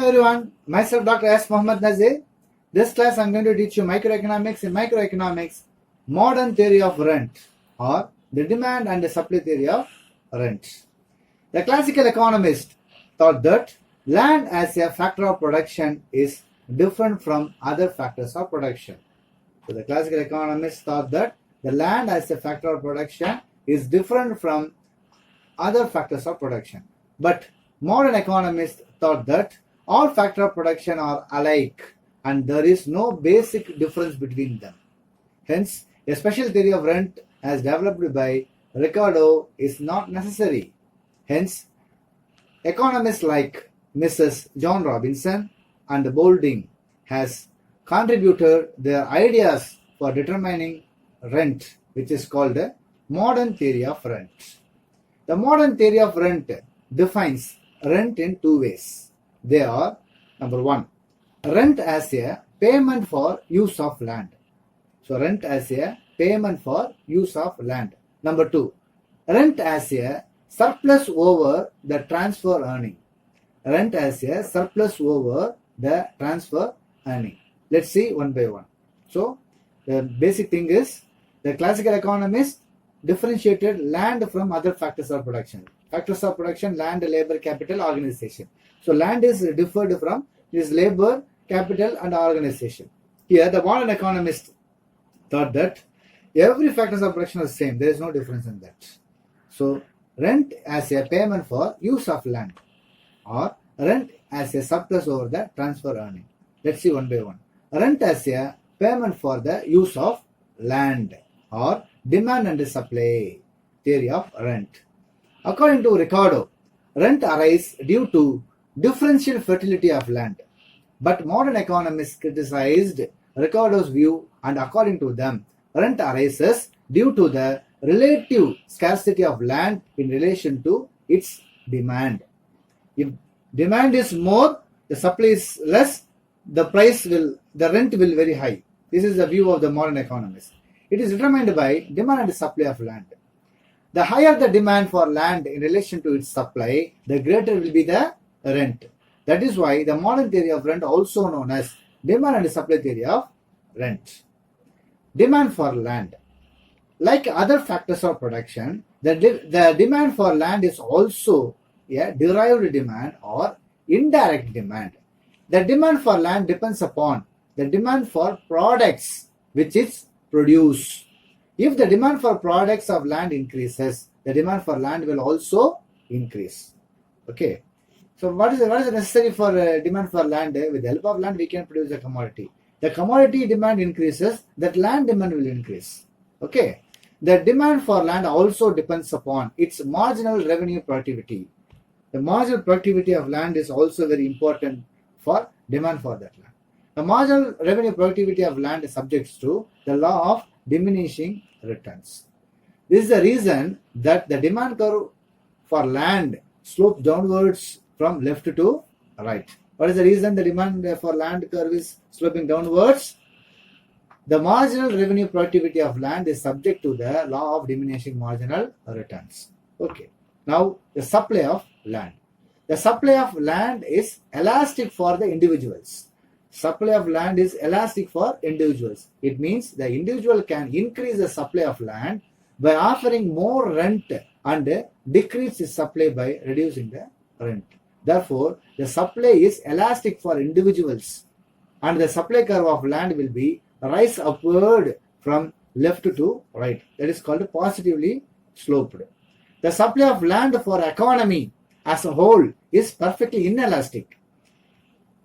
Hello everyone, myself Dr. S. Mohammed Nazir. This class I am going to teach you microeconomics. In microeconomics, modern theory of rent or the demand and the supply theory of rent. The classical economist thought that land as a factor of production is different from other factors of production. So the classical economist thought that the land as a factor of production is different from other factors of production. But modern economists thought that all factors of production are alike and there is no basic difference between them. Hence, a special theory of rent as developed by Ricardo is not necessary. Hence, economists like Mrs. John Robinson and Boulding has contributed their ideas for determining rent, which is called the modern theory of rent. The modern theory of rent defines rent in two ways. They are, number one, rent as a payment for use of land. So rent as a payment for use of land. Number two, rent as a surplus over the transfer earning. Rent as a surplus over the transfer earning. Let's see one by one. So the basic thing is the classical economists differentiated land from other factors of production. Factors of production: land, labor, capital, organization. So land is differed from this labor, capital and organization. Here the modern economist thought that every factors of production is the same. There is no difference in that. So rent as a payment for use of land or rent as a surplus over the transfer earning. Let's see one by one. Rent as a payment for the use of land or demand and supply theory of rent. According to Ricardo, rent arises due to differential fertility of land. But modern economists criticized Ricardo's view, and according to them, rent arises due to the relative scarcity of land in relation to its demand. If demand is more, the supply is less, the rent will very high. This is the view of the modern economist. It is determined by demand and supply of land. The higher the demand for land in relation to its supply, the greater will be the rent. That is why the modern theory of rent, also known as demand and supply theory of rent. Demand for land. Like other factors of production, the demand for land is also a derived demand or indirect demand. The demand for land depends upon the demand for products which is produced. If the demand for products of land increases, the demand for land will also increase. Okay. So what is necessary for demand for land? With the help of land, we can produce a commodity. The commodity demand increases, that land demand will increase. Okay. The demand for land also depends upon its marginal revenue productivity. The marginal productivity of land is also very important for demand for that land. The marginal revenue productivity of land is subject to the law of diminishing returns. This is the reason that the demand curve for land slopes downwards from left to right. What is the reason the demand for land curve is sloping downwards? The marginal revenue productivity of land is subject to the law of diminishing marginal returns. Okay. Now the supply of land. The supply of land is elastic for the individuals. Supply of land is elastic for individuals. It means the individual can increase the supply of land by offering more rent and decrease its supply by reducing the rent. Therefore, the supply is elastic for individuals and the supply curve of land will be rise upward from left to right. That is called positively sloped. The supply of land for economy as a whole is perfectly inelastic.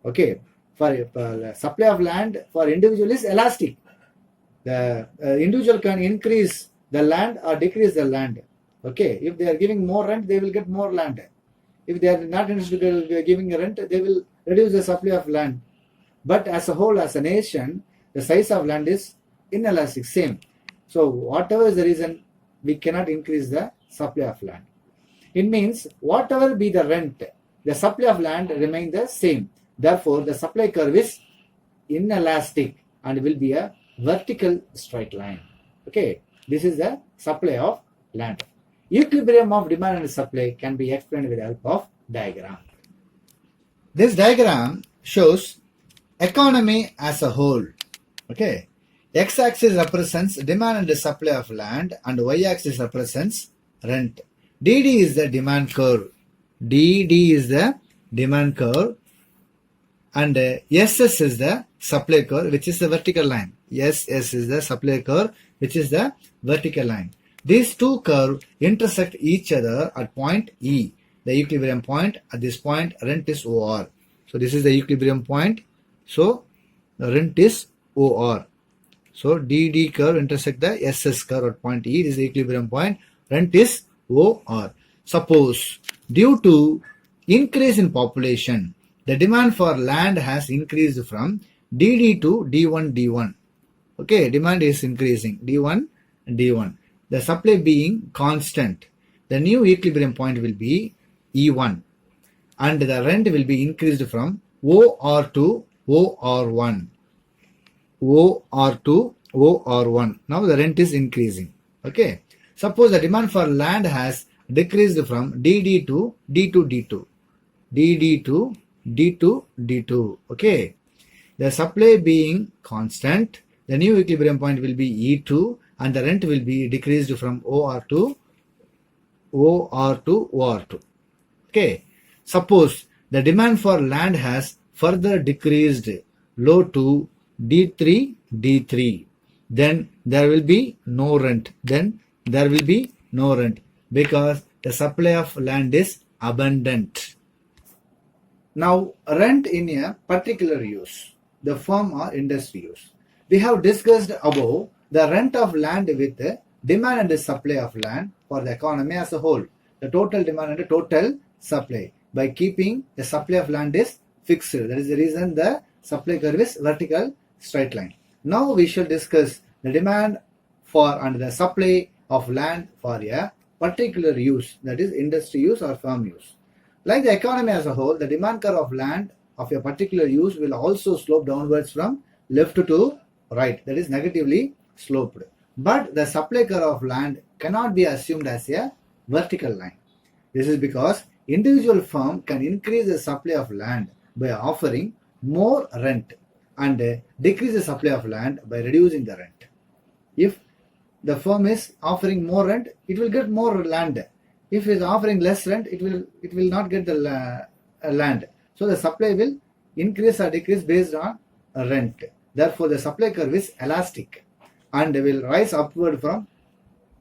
Okay. For supply of land for individual is elastic. The individual can increase the land or decrease the land. Okay. If they are giving more rent, they will get more land. If they are not interested in giving rent, they will reduce the supply of land. But as a whole, as a nation, the size of land is inelastic, same. So whatever is the reason, we cannot increase the supply of land. It means whatever be the rent, the supply of land remain the same. Therefore, the supply curve is inelastic and will be a vertical straight line. Okay, this is the supply of land. Equilibrium of demand and supply can be explained with the help of diagram. This diagram shows economy as a whole. Okay. X-axis represents demand and supply of land and Y-axis represents rent. DD is the demand curve. DD is the demand curve and SS is the supply curve, which is the vertical line. SS is the supply curve, which is the vertical line. These two curves intersect each other at point E, the equilibrium point. At this point, rent is OR. So this is the equilibrium point. So the rent is OR. So DD curve intersect the SS curve at point E. This is the equilibrium point. Rent is OR. Suppose due to increase in population, the demand for land has increased from DD to D1 D1. Okay, demand is increasing D1 D1. The supply being constant. The new equilibrium point will be E1 and the rent will be increased from OR to OR1. OR to OR1. Now the rent is increasing. Okay. Suppose the demand for land has decreased from DD to D2 D2. DD to D2 D2. Okay. The supply being constant, the new equilibrium point will be E2 and the rent will be decreased from OR to OR2. Okay. Suppose the demand for land has further decreased low to D3 D3. Then there will be no rent. Because the supply of land is abundant. Now, rent in a particular use, the firm or industry use. We have discussed above the rent of land with the demand and the supply of land for the economy as a whole. The total demand and the total supply. By keeping the supply of land is fixed. That is the reason the supply curve is vertical straight line. Now we shall discuss the demand for and the supply of land for a particular use, that is industry use or firm use. Like the economy as a whole, the demand curve of land of a particular use will also slope downwards from left to right, that is negatively sloped. But the supply curve of land cannot be assumed as a vertical line. This is because individual firm can increase the supply of land by offering more rent and decrease the supply of land by reducing the rent. If the firm is offering more rent, it will get more land. If it is offering less rent, it will not get the land. So the supply will increase or decrease based on rent. Therefore, the supply curve is elastic and will rise upward from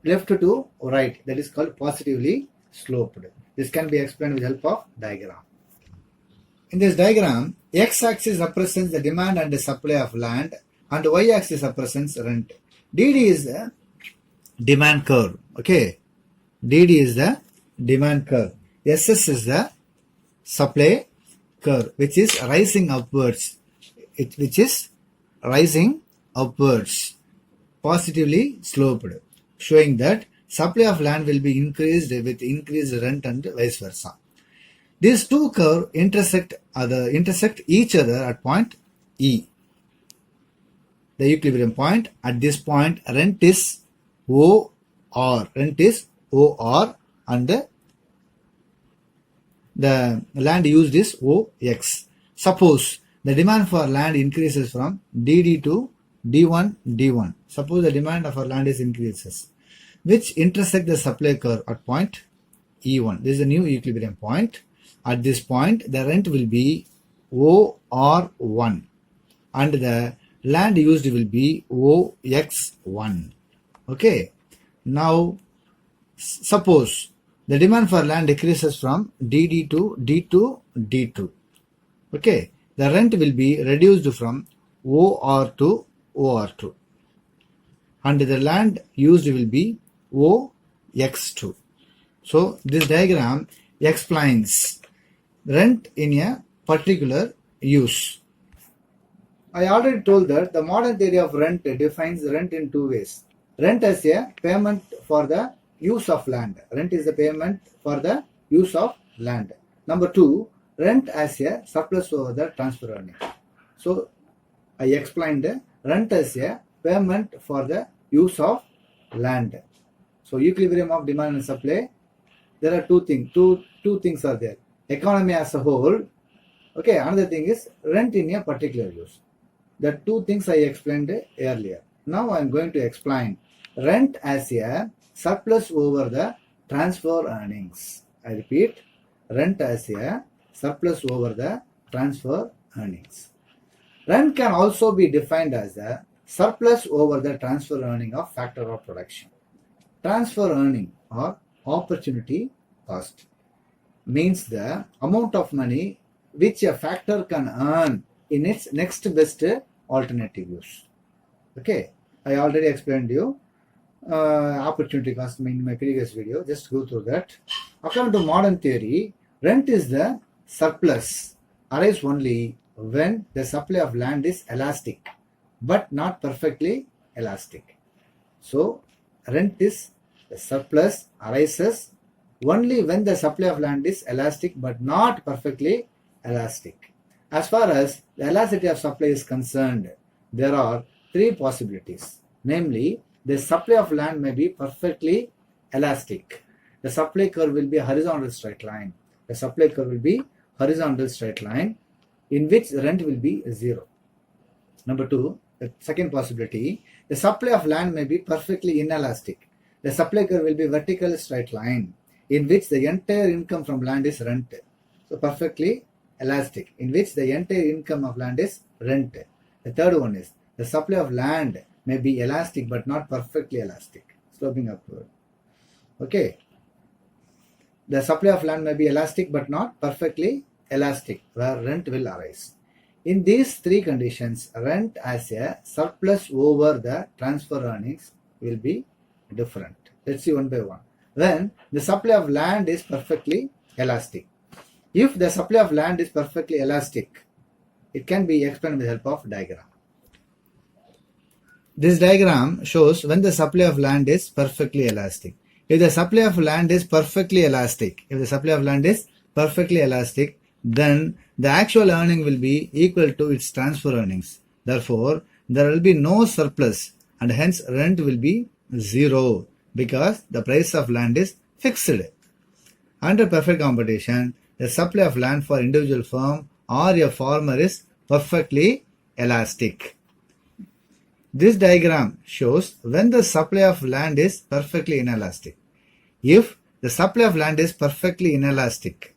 left to right. That is called positively sloped. This can be explained with the help of diagram. In this diagram, x-axis represents the demand and the supply of land and y-axis represents rent. DD is the demand curve. Okay. DD is the demand curve. SS is the supply curve, which is rising upwards. Positively sloped, showing that supply of land will be increased with increased rent and vice versa. These two curves intersect each other at point E, the equilibrium point. At this point, rent is OR. And the land used is OX. Suppose the demand for land increases from DD to D1 D1. Suppose the demand for land is increases, which intersect the supply curve at point E1. This is a new equilibrium point. At this point, the rent will be OR1 and the land used will be OX1. Okay. Now, suppose the demand for land decreases from DD to D2 D2. Okay. The rent will be reduced from OR to OR2 and the land used will be OX2. So, this diagram explains rent in a particular use. I already told that the modern theory of rent defines rent in two ways. Rent as a payment for the use of land. Rent is the payment for the use of land. Number two, rent as a surplus over the transfer earning. So, I explained rent as a payment for the use of land. So, equilibrium of demand and supply, there are two things are there. Economy as a whole, Okay, another thing is rent in a particular use. The two things I explained earlier. Now I am going to explain rent as a surplus over the transfer earnings. I repeat, rent as a surplus over the transfer earnings. Rent can also be defined as a surplus over the transfer earning of factor of production. Transfer earning or opportunity cost means the amount of money which a factor can earn in its next best alternative use. Okay, I already explained you opportunity cost in my previous video. Just go through that. According to modern theory, rent is the surplus arise only when the supply of land is elastic but not perfectly elastic. So rent is the surplus arises only when the supply of land is elastic but not perfectly elastic. As far as the elasticity of supply is concerned, there are three possibilities. Namely, the supply of land may be perfectly elastic. The supply curve will be a horizontal straight line. The supply curve will be horizontal straight line in which rent will be zero. Number two, the second possibility, the supply of land may be perfectly inelastic. The supply curve will be vertical straight line in which the entire income from land is rent. So perfectly elastic in which the entire income of land is rent. The third one is the supply of land may be elastic but not perfectly elastic, sloping upward. Okay. The supply of land may be elastic but not perfectly elastic, where rent will arise. In these three conditions, rent as a surplus over the transfer earnings will be different. Let's see one by one. When the supply of land is perfectly elastic. If the supply of land is perfectly elastic, it can be explained with the help of diagram. This diagram shows when the supply of land is perfectly elastic. If the supply of land is perfectly elastic, then the actual earning will be equal to its transfer earnings. Therefore, there will be no surplus and hence rent will be zero because the price of land is fixed. Under perfect competition, the supply of land for individual firm or a farmer is perfectly elastic. This diagram shows when the supply of land is perfectly inelastic. If the supply of land is perfectly inelastic,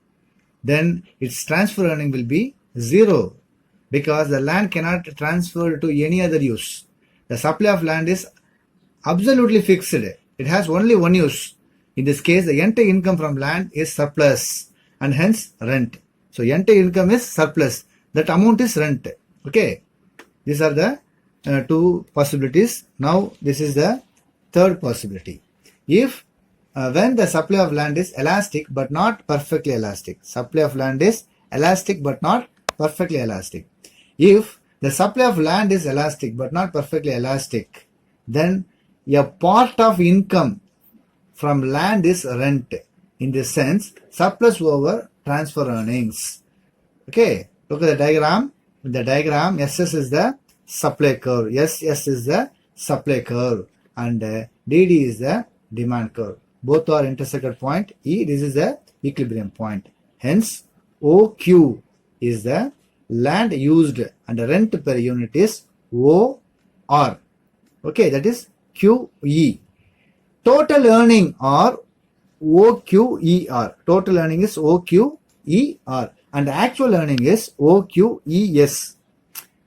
then its transfer earning will be zero because the land cannot transfer to any other use. The supply of land is absolutely fixed. It has only one use. In this case, the entire income from land is surplus and hence rent. So entire income is surplus. That amount is rent. Okay. These are the two possibilities. Now this is the third possibility. If when the supply of land is elastic but not perfectly elastic. Supply of land is elastic but not perfectly elastic. If the supply of land is elastic but not perfectly elastic, then a part of income from land is rent. In this sense, surplus over transfer earnings. Okay, look at the diagram. In the diagram, SS is the supply curve. SS is the supply curve and DD is the demand curve. Both are intersected point E. This is the equilibrium point. Hence, OQ is the land used and the rent per unit is OR. Okay, that is QE. Total earning are OQER. Total earning is OQER and actual earning is OQES.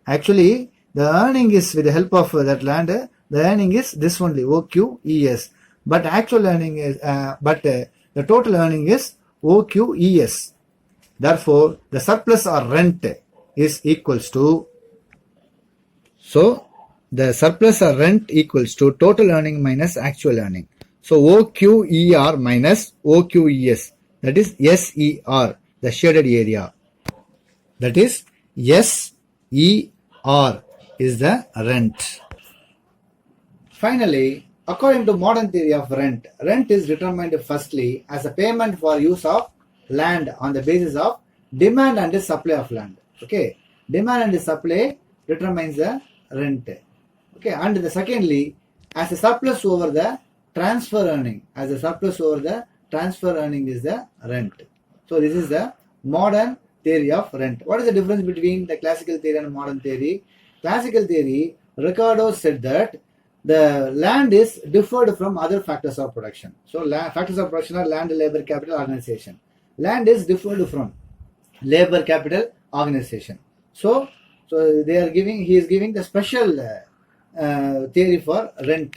Actually, the earning is with the help of that land. The earning is this only OQES. But actual earning is, the total earning is OQES. Therefore, the surplus or rent is equals to, so the surplus or rent equals to total earning minus actual earning. So OQER minus OQES, that is SER, the shaded area. That is SER is the rent. Finally, according to modern theory of rent, rent is determined firstly as a payment for use of land on the basis of demand and the supply of land. Okay, demand and the supply determines the rent. Okay, and the secondly, as a surplus over the transfer earning. As a surplus over the transfer earning is the rent. So this is the modern theory of rent. What is the difference between the classical theory and modern theory? Classical theory, Ricardo said that the land is differed from other factors of production. So factors of production are land, labor, capital, organization. Land is differed from labor, capital, organization. So he is giving the special theory for rent.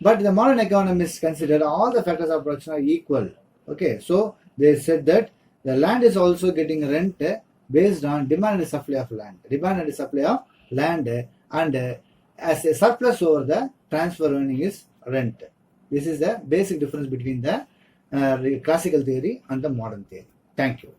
But the modern economists consider all the factors of production are equal. Okay, so they said that the land is also getting rent based on demand and supply of land. Demand and supply of land, and as a surplus over the transfer earning is rent. This is the basic difference between the classical theory and the modern theory. Thank you.